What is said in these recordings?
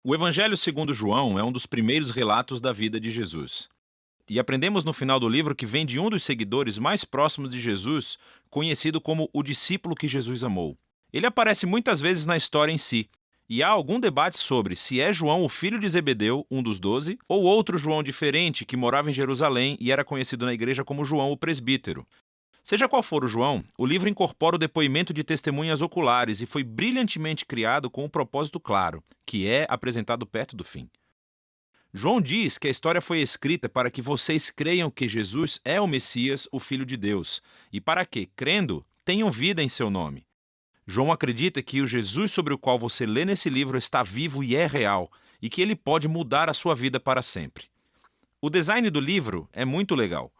O Evangelho segundo João é um dos primeiros relatos da vida de Jesus. E aprendemos no final do livro que vem de um dos seguidores mais próximos de Jesus, conhecido como o discípulo que Jesus amou. Ele aparece muitas vezes na história em si, e há algum debate sobre se é João o filho de Zebedeu, um dos 12, ou outro João diferente que morava em Jerusalém e era conhecido na igreja como João o presbítero. Seja qual for o João, o livro incorpora o depoimento de testemunhas oculares e foi brilhantemente criado com um propósito claro, que é apresentado perto do fim. João diz que a história foi escrita para que vocês creiam que Jesus é o Messias, o Filho de Deus, e para que, crendo, tenham vida em seu nome. João acredita que o Jesus sobre o qual você lê nesse livro está vivo e é real, e que ele pode mudar a sua vida para sempre. O design do livro é muito legal.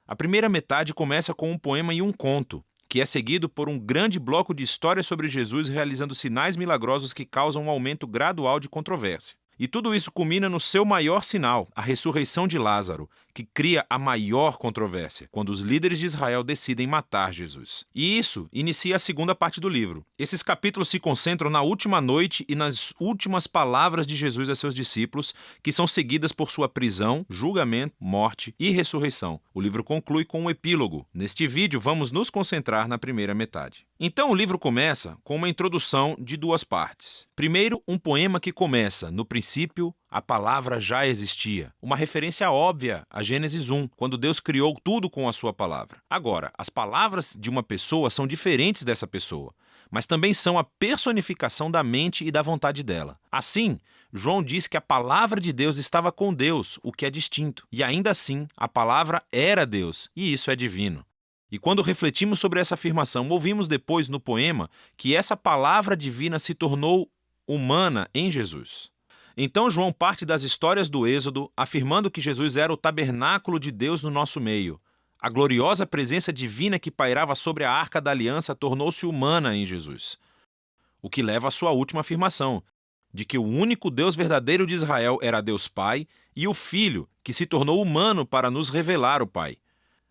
A primeira metade começa com um poema e um conto, que é seguido por um grande bloco de histórias sobre Jesus realizando sinais milagrosos que causam um aumento gradual de controvérsia. E tudo isso culmina no seu maior sinal, a ressurreição de Lázaro, que cria a maior controvérsia, quando os líderes de Israel decidem matar Jesus. E isso inicia a segunda parte do livro. Esses capítulos se concentram na última noite e nas últimas palavras de Jesus a seus discípulos, que são seguidas por sua prisão, julgamento, morte e ressurreição. O livro conclui com um epílogo. Neste vídeo, vamos nos concentrar na primeira metade. Então, o livro começa com uma introdução de duas partes. Primeiro, um poema que começa: no princípio, a palavra já existia. Uma referência óbvia a Gênesis 1, quando Deus criou tudo com a sua palavra. Agora, as palavras de uma pessoa são diferentes dessa pessoa, mas também são a personificação da mente e da vontade dela. Assim, João diz que a palavra de Deus estava com Deus, o que é distinto. E ainda assim, a palavra era Deus, e isso é divino. E quando refletimos sobre essa afirmação, ouvimos depois no poema que essa palavra divina se tornou humana em Jesus. Então João parte das histórias do Êxodo, afirmando que Jesus era o tabernáculo de Deus no nosso meio. A gloriosa presença divina que pairava sobre a Arca da Aliança tornou-se humana em Jesus. O que leva à sua última afirmação, de que o único Deus verdadeiro de Israel era Deus Pai e o Filho, que se tornou humano para nos revelar o Pai.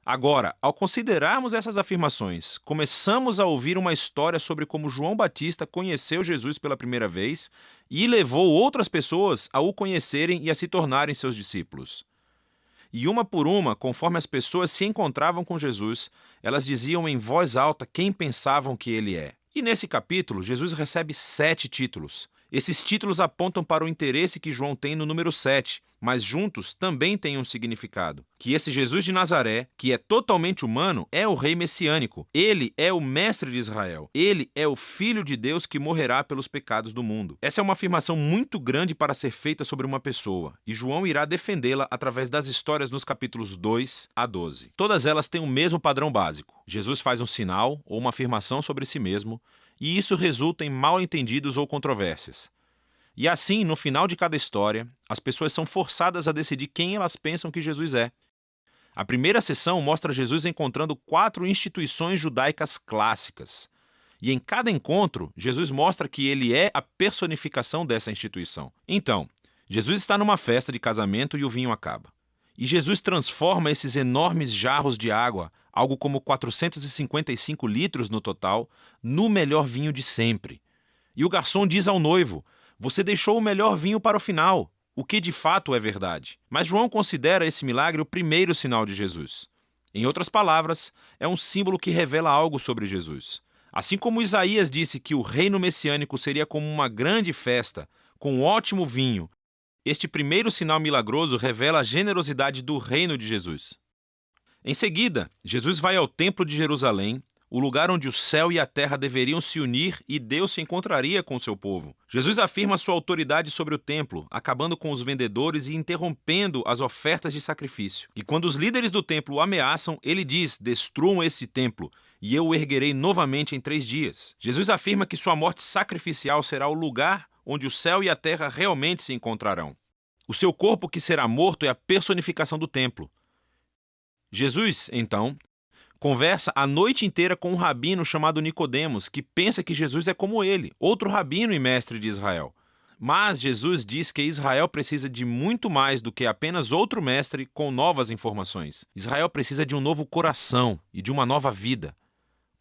Agora, ao considerarmos essas afirmações, começamos a ouvir uma história sobre como João Batista conheceu Jesus pela primeira vez e levou outras pessoas a o conhecerem e a se tornarem seus discípulos. E uma por uma, conforme as pessoas se encontravam com Jesus, elas diziam em voz alta quem pensavam que ele é. E nesse capítulo, Jesus recebe 7 títulos. Esses títulos apontam para o interesse que João tem no número 7, mas juntos também têm um significado. Que esse Jesus de Nazaré, que é totalmente humano, é o rei messiânico. Ele é o mestre de Israel. Ele é o Filho de Deus que morrerá pelos pecados do mundo. Essa é uma afirmação muito grande para ser feita sobre uma pessoa, e João irá defendê-la através das histórias nos capítulos 2 a 12. Todas elas têm o mesmo padrão básico. Jesus faz um sinal ou uma afirmação sobre si mesmo, e isso resulta em mal-entendidos ou controvérsias. E assim, no final de cada história, as pessoas são forçadas a decidir quem elas pensam que Jesus é. A primeira sessão mostra Jesus encontrando 4 instituições judaicas clássicas. E em cada encontro, Jesus mostra que ele é a personificação dessa instituição. Então, Jesus está numa festa de casamento e o vinho acaba. E Jesus transforma esses enormes jarros de água, algo como 455 litros no total, no melhor vinho de sempre. E o garçom diz ao noivo: você deixou o melhor vinho para o final, o que de fato é verdade. Mas João considera esse milagre o primeiro sinal de Jesus. Em outras palavras, é um símbolo que revela algo sobre Jesus. Assim como Isaías disse que o reino messiânico seria como uma grande festa, com ótimo vinho, este primeiro sinal milagroso revela a generosidade do reino de Jesus. Em seguida, Jesus vai ao Templo de Jerusalém, o lugar onde o céu e a terra deveriam se unir e Deus se encontraria com seu povo. Jesus afirma sua autoridade sobre o templo, acabando com os vendedores e interrompendo as ofertas de sacrifício. E quando os líderes do templo o ameaçam, ele diz: destruam esse templo, e eu o erguerei novamente em 3 dias. Jesus afirma que sua morte sacrificial será o lugar onde o céu e a terra realmente se encontrarão. O seu corpo que será morto é a personificação do templo. Jesus, então, conversa a noite inteira com um rabino chamado Nicodemos, que pensa que Jesus é como ele, outro rabino e mestre de Israel. Mas Jesus diz que Israel precisa de muito mais do que apenas outro mestre com novas informações. Israel precisa de um novo coração e de uma nova vida.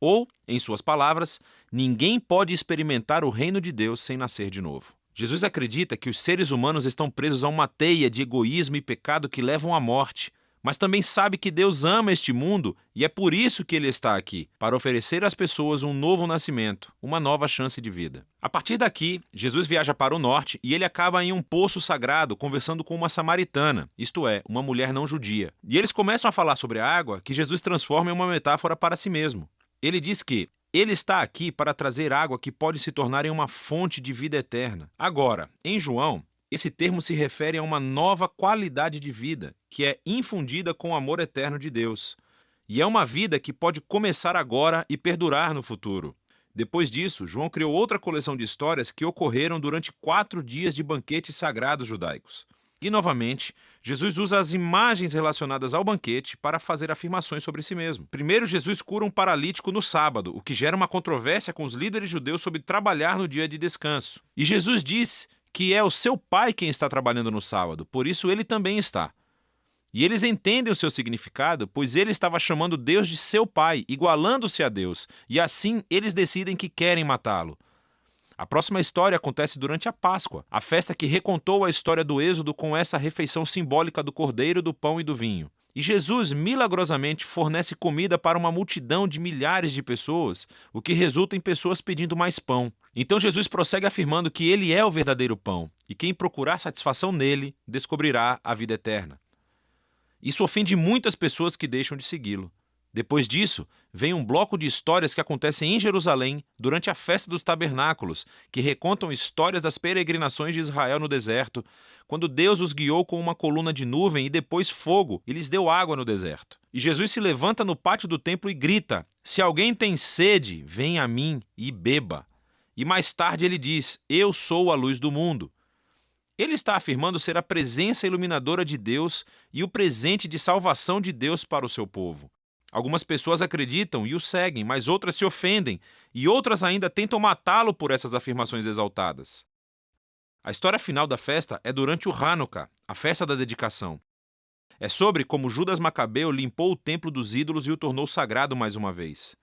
Ou, em suas palavras, ninguém pode experimentar o reino de Deus sem nascer de novo. Jesus acredita que os seres humanos estão presos a uma teia de egoísmo e pecado que levam à morte, mas também sabe que Deus ama este mundo e é por isso que ele está aqui, para oferecer às pessoas um novo nascimento, uma nova chance de vida. A partir daqui, Jesus viaja para o norte e ele acaba em um poço sagrado conversando com uma samaritana, isto é, uma mulher não judia. E eles começam a falar sobre a água que Jesus transforma em uma metáfora para si mesmo. Ele diz que ele está aqui para trazer água que pode se tornar em uma fonte de vida eterna. Agora, em João, esse termo se refere a uma nova qualidade de vida, que é infundida com o amor eterno de Deus. E é uma vida que pode começar agora e perdurar no futuro. Depois disso, João criou outra coleção de histórias que ocorreram durante 4 dias de banquetes sagrados judaicos. E, novamente, Jesus usa as imagens relacionadas ao banquete para fazer afirmações sobre si mesmo. Primeiro, Jesus cura um paralítico no sábado, o que gera uma controvérsia com os líderes judeus sobre trabalhar no dia de descanso. E Jesus diz que é o seu pai quem está trabalhando no sábado, por isso ele também está. E eles entendem o seu significado, pois ele estava chamando Deus de seu pai, igualando-se a Deus, e assim eles decidem que querem matá-lo. A próxima história acontece durante a Páscoa, a festa que recontou a história do Êxodo com essa refeição simbólica do cordeiro, do pão e do vinho. E Jesus, milagrosamente, fornece comida para uma multidão de milhares de pessoas, o que resulta em pessoas pedindo mais pão. Então Jesus prossegue afirmando que ele é o verdadeiro pão, e quem procurar satisfação nele, descobrirá a vida eterna. Isso ofende muitas pessoas que deixam de segui-lo. Depois disso, vem um bloco de histórias que acontecem em Jerusalém durante a festa dos tabernáculos, que recontam histórias das peregrinações de Israel no deserto, quando Deus os guiou com uma coluna de nuvem e depois fogo e lhes deu água no deserto. E Jesus se levanta no pátio do templo e grita: "Se alguém tem sede, venha a mim e beba." E mais tarde ele diz: "Eu sou a luz do mundo." Ele está afirmando ser a presença iluminadora de Deus e o presente de salvação de Deus para o seu povo. Algumas pessoas acreditam e o seguem, mas outras se ofendem, e outras ainda tentam matá-lo por essas afirmações exaltadas. A história final da festa é durante o Hanukkah, a festa da dedicação. É sobre como Judas Macabeu limpou o templo dos ídolos e o tornou sagrado mais uma vez.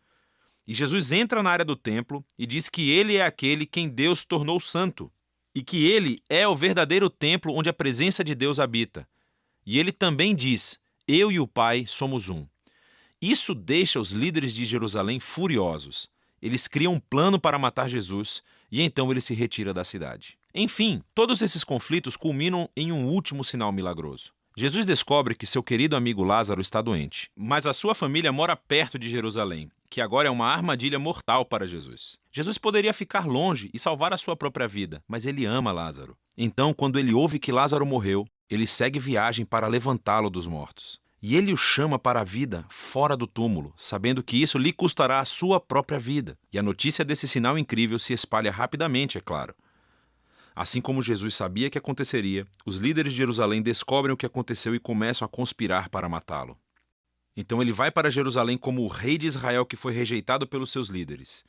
E Jesus entra na área do templo e diz que ele é aquele quem Deus tornou santo, e que ele é o verdadeiro templo onde a presença de Deus habita. E ele também diz: "Eu e o Pai somos um." Isso deixa os líderes de Jerusalém furiosos. Eles criam um plano para matar Jesus e então ele se retira da cidade. Enfim, todos esses conflitos culminam em um último sinal milagroso. Jesus descobre que seu querido amigo Lázaro está doente, mas a sua família mora perto de Jerusalém, que agora é uma armadilha mortal para Jesus. Jesus poderia ficar longe e salvar a sua própria vida, mas ele ama Lázaro. Então, quando ele ouve que Lázaro morreu, ele segue viagem para levantá-lo dos mortos. E ele o chama para a vida fora do túmulo, sabendo que isso lhe custará a sua própria vida. E a notícia desse sinal incrível se espalha rapidamente, é claro. Assim como Jesus sabia que aconteceria, os líderes de Jerusalém descobrem o que aconteceu e começam a conspirar para matá-lo. Então ele vai para Jerusalém como o rei de Israel que foi rejeitado pelos seus líderes.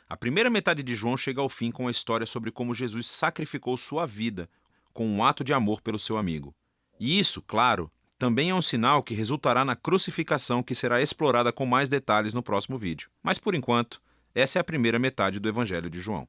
A primeira metade de João chega ao fim com a história sobre como Jesus sacrificou sua vida com um ato de amor pelo seu amigo. E isso, claro, também é um sinal que resultará na crucificação que será explorada com mais detalhes no próximo vídeo. Mas por enquanto, essa é a primeira metade do Evangelho de João.